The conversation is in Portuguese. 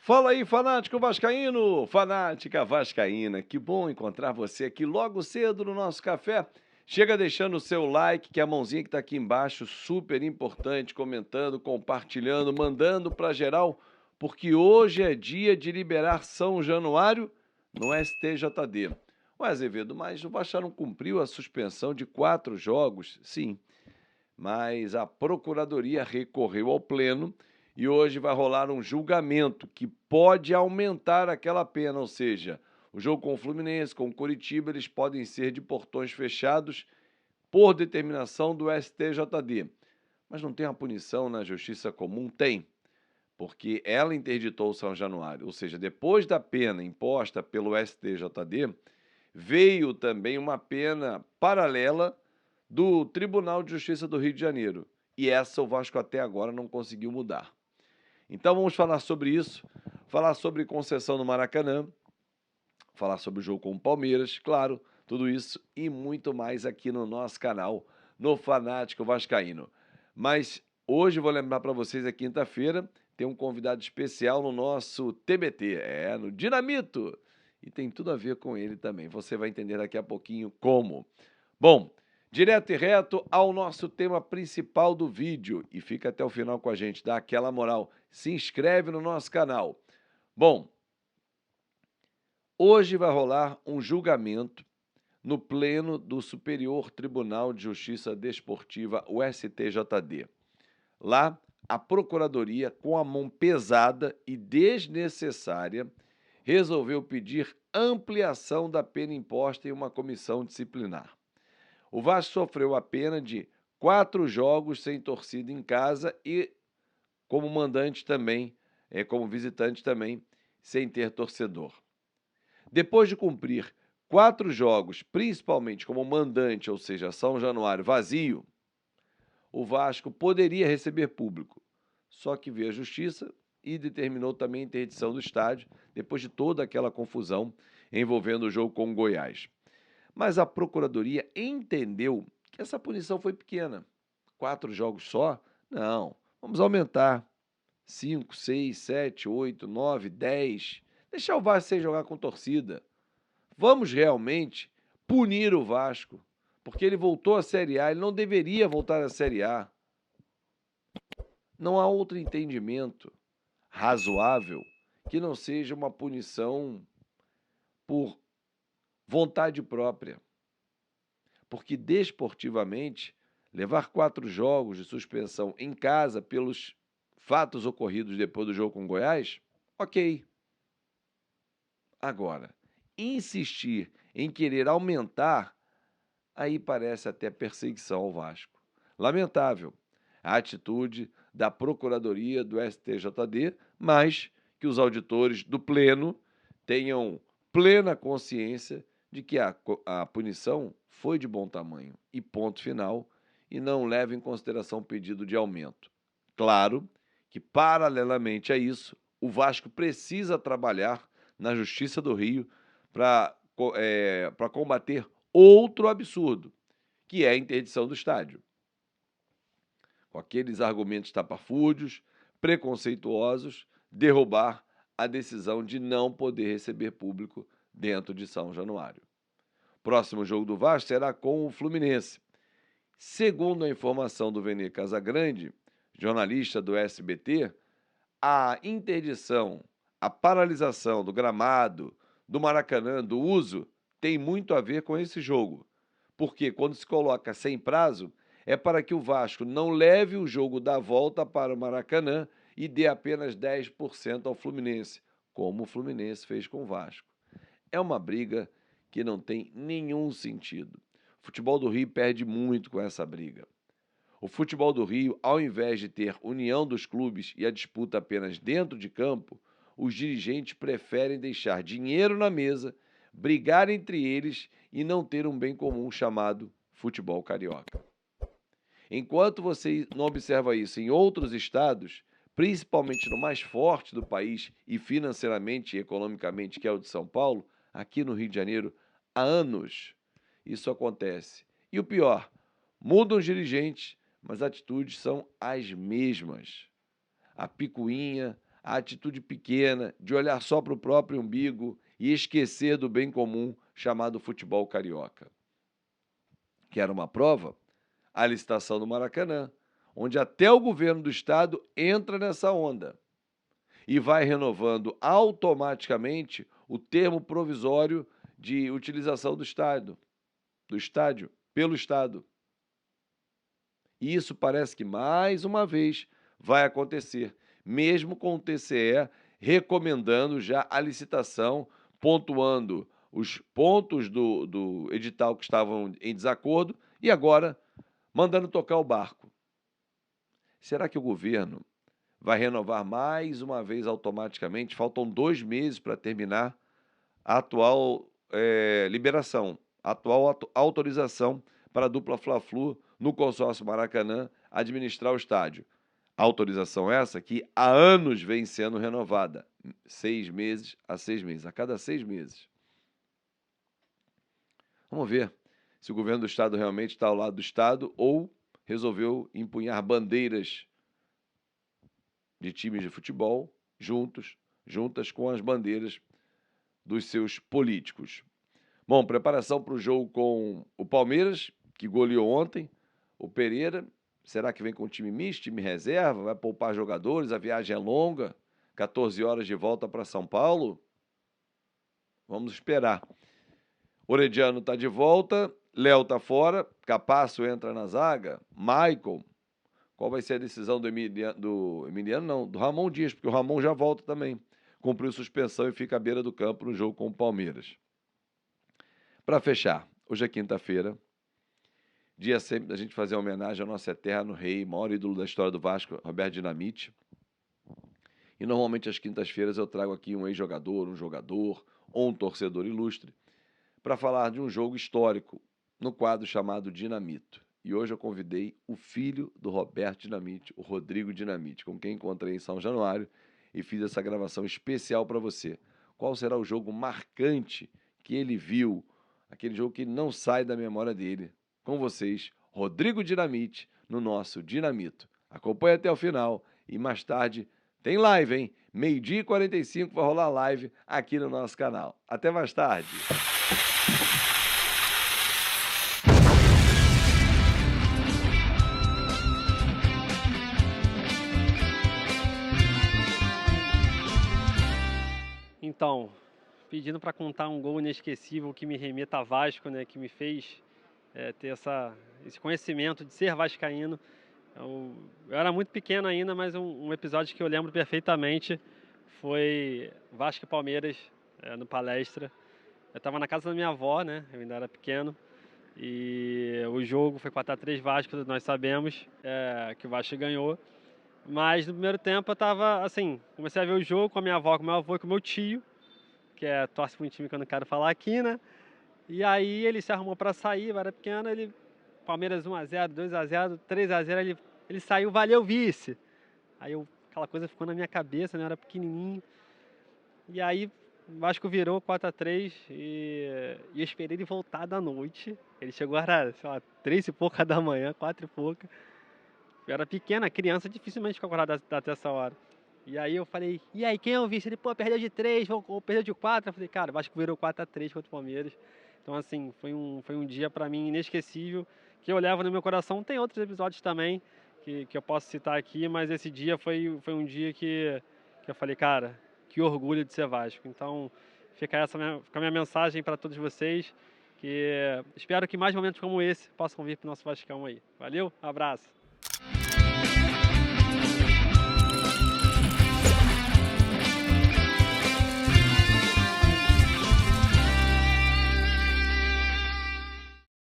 Fala aí, fanático vascaíno, fanática vascaína. Que bom encontrar você aqui logo cedo no nosso café. Chega deixando o seu like, que é a mãozinha que está aqui embaixo, super importante, comentando, compartilhando, mandando para geral, porque hoje é dia de liberar São Januário no STJD. O Azevedo, mas o Vasco não cumpriu a suspensão de 4 jogos? Sim, mas a Procuradoria recorreu ao Pleno e hoje vai rolar um julgamento que pode aumentar aquela pena, ou seja, o jogo com o Fluminense, com o Coritiba, eles podem ser de portões fechados por determinação do STJD. Mas não tem uma punição na Justiça Comum? Tem, porque ela interditou o São Januário, ou seja, depois da pena imposta pelo STJD, veio também uma pena paralela do Tribunal de Justiça do Rio de Janeiro. E essa o Vasco até agora não conseguiu mudar. Então vamos falar sobre isso, falar sobre concessão no Maracanã, falar sobre o jogo com o Palmeiras, claro, tudo isso e muito mais aqui no nosso canal, no Fanático Vascaíno. Mas hoje vou lembrar para vocês, é quinta-feira, tem um convidado especial no nosso TBT, no Dinamito, e tem tudo a ver com ele também. Você vai entender daqui a pouquinho como. Bom, direto e reto ao nosso tema principal do vídeo. E fica até o final com a gente, dá aquela moral. Se inscreve no nosso canal. Bom, hoje vai rolar um julgamento no Pleno do Superior Tribunal de Justiça Desportiva, o STJD. Lá, a Procuradoria, com a mão pesada e desnecessária, resolveu pedir ampliação da pena imposta em uma comissão disciplinar. O Vasco sofreu a pena de 4 jogos sem torcida em casa e como mandante também, como visitante também, sem ter torcedor. Depois de cumprir 4 jogos, principalmente como mandante, ou seja, São Januário vazio, o Vasco poderia receber público. Só que veio a Justiça e determinou também a interdição do estádio, depois de toda aquela confusão envolvendo o jogo com o Goiás. Mas a Procuradoria entendeu que essa punição foi pequena. 4 jogos só? Não. Vamos aumentar. 5, 6, 7, 8, 9, 10. Deixar o Vasco sem jogar com torcida. Vamos realmente punir o Vasco, porque ele voltou à Série A, ele não deveria voltar à Série A. Não há outro entendimento razoável que não seja uma punição por vontade própria. Porque desportivamente, levar 4 jogos de suspensão em casa pelos fatos ocorridos depois do jogo com o Goiás, ok. Agora, insistir em querer aumentar, aí parece até perseguição ao Vasco. Lamentável a atitude da Procuradoria do STJD, mas que os auditores do Pleno tenham plena consciência de que a punição foi de bom tamanho e ponto final, e não leva em consideração o pedido de aumento. Claro que, paralelamente a isso, o Vasco precisa trabalhar na Justiça do Rio para combater outro absurdo, que é a interdição do estádio. Com aqueles argumentos tapafúrdios, preconceituosos, derrubar a decisão de não poder receber público dentro de São Januário. Próximo jogo do Vasco será com o Fluminense. Segundo a informação do Vene Casagrande, jornalista do SBT, a interdição, a paralisação do gramado, do Maracanã, do uso, tem muito a ver com esse jogo. Porque quando se coloca sem prazo, é para que o Vasco não leve o jogo da volta para o Maracanã e dê apenas 10% ao Fluminense, como o Fluminense fez com o Vasco. É uma briga que não tem nenhum sentido. O futebol do Rio perde muito com essa briga. O futebol do Rio, ao invés de ter união dos clubes e a disputa apenas dentro de campo, os dirigentes preferem deixar dinheiro na mesa, brigar entre eles e não ter um bem comum chamado futebol carioca. Enquanto você não observa isso em outros estados, principalmente no mais forte do país e financeiramente e economicamente, que é o de São Paulo, aqui no Rio de Janeiro, há anos isso acontece. E o pior, mudam os dirigentes, mas as atitudes são as mesmas. A picuinha, a atitude pequena de olhar só para o próprio umbigo e esquecer do bem comum chamado futebol carioca. Quer uma prova? A licitação do Maracanã, onde até o governo do estado entra nessa onda e vai renovando automaticamente o termo provisório de utilização do estádio pelo estado. E isso parece que mais uma vez vai acontecer, mesmo com o TCE recomendando já a licitação, pontuando os pontos do edital que estavam em desacordo e agora mandando tocar o barco. Será que o governo vai renovar mais uma vez automaticamente? Faltam 2 meses para terminar a atual liberação, a atual autorização para a dupla Fla-Flu no consórcio Maracanã administrar o estádio. Autorização essa que há anos vem sendo renovada, 6 meses a 6 meses, a cada 6 meses. Vamos ver se o governo do estado realmente está ao lado do estado ou resolveu empunhar bandeiras de times de futebol juntas com as bandeiras dos seus políticos. Bom, preparação para o jogo com o Palmeiras, que goleou ontem. O Pereira, será que vem com time misto, time reserva? Vai poupar jogadores? A viagem é longa, 14 horas de volta para São Paulo? Vamos esperar. Orediano está de volta, Léo está fora, Capasso entra na zaga, Maicon. Qual vai ser a decisão do Emiliano? Não, do Ramon Dias, porque o Ramon já volta também. Cumpriu suspensão e fica à beira do campo no jogo com o Palmeiras. Para fechar, hoje é quinta-feira, dia sempre da gente fazer uma homenagem ao nosso eterno rei, maior ídolo da história do Vasco, Roberto Dinamite. E normalmente às quintas-feiras eu trago aqui um ex-jogador, um jogador ou um torcedor ilustre para falar de um jogo histórico no quadro chamado Dinamito. E hoje eu convidei o filho do Roberto Dinamite, o Rodrigo Dinamite, com quem encontrei em São Januário e fiz essa gravação especial para você. Qual será o jogo marcante que ele viu, aquele jogo que não sai da memória dele? Com vocês, Rodrigo Dinamite, no nosso Dinamito. Acompanhe até o final e mais tarde tem live, hein? 12h45 vai rolar live aqui no nosso canal. Até mais tarde. Então, pedindo para contar um gol inesquecível que me remeta a Vasco, né, que me fez ter esse conhecimento de ser vascaíno. Eu era muito pequeno ainda, mas um episódio que eu lembro perfeitamente foi Vasco e Palmeiras no Palestra. Eu estava na casa da minha avó, né, eu ainda era pequeno, e o jogo foi 4x3 Vasco, nós sabemos que o Vasco ganhou. Mas no primeiro tempo eu tava, assim, comecei a ver o jogo com a minha avó, com meu avô e com meu tio, que torce para um time que eu não quero falar aqui, né? E aí ele se arrumou para sair, eu era pequeno, Palmeiras 1x0, 2x0, 3x0, ele saiu, valeu vice. Aí aquela coisa ficou na minha cabeça, né? Eu era pequenininho. E aí o Vasco virou 4x3 e eu esperei ele voltar da noite. Ele chegou, era, sei lá, 3 e pouca da manhã, 4 e pouca. Eu era pequena, criança, dificilmente fica acordado até essa hora. E aí eu falei, e aí, quem é o vice? Ele, pô, perdeu de 3 ou perdeu de 4. Eu falei, cara, o Vasco virou 4x3 contra o Palmeiras. Então, assim, foi um dia pra mim inesquecível, que eu levo no meu coração. Tem outros episódios também que eu posso citar aqui, mas esse dia foi um dia que eu falei, cara, que orgulho de ser Vasco. Então, fica a minha mensagem para todos vocês, que espero que mais momentos como esse possam vir pro nosso Vascão aí. Valeu, abraço!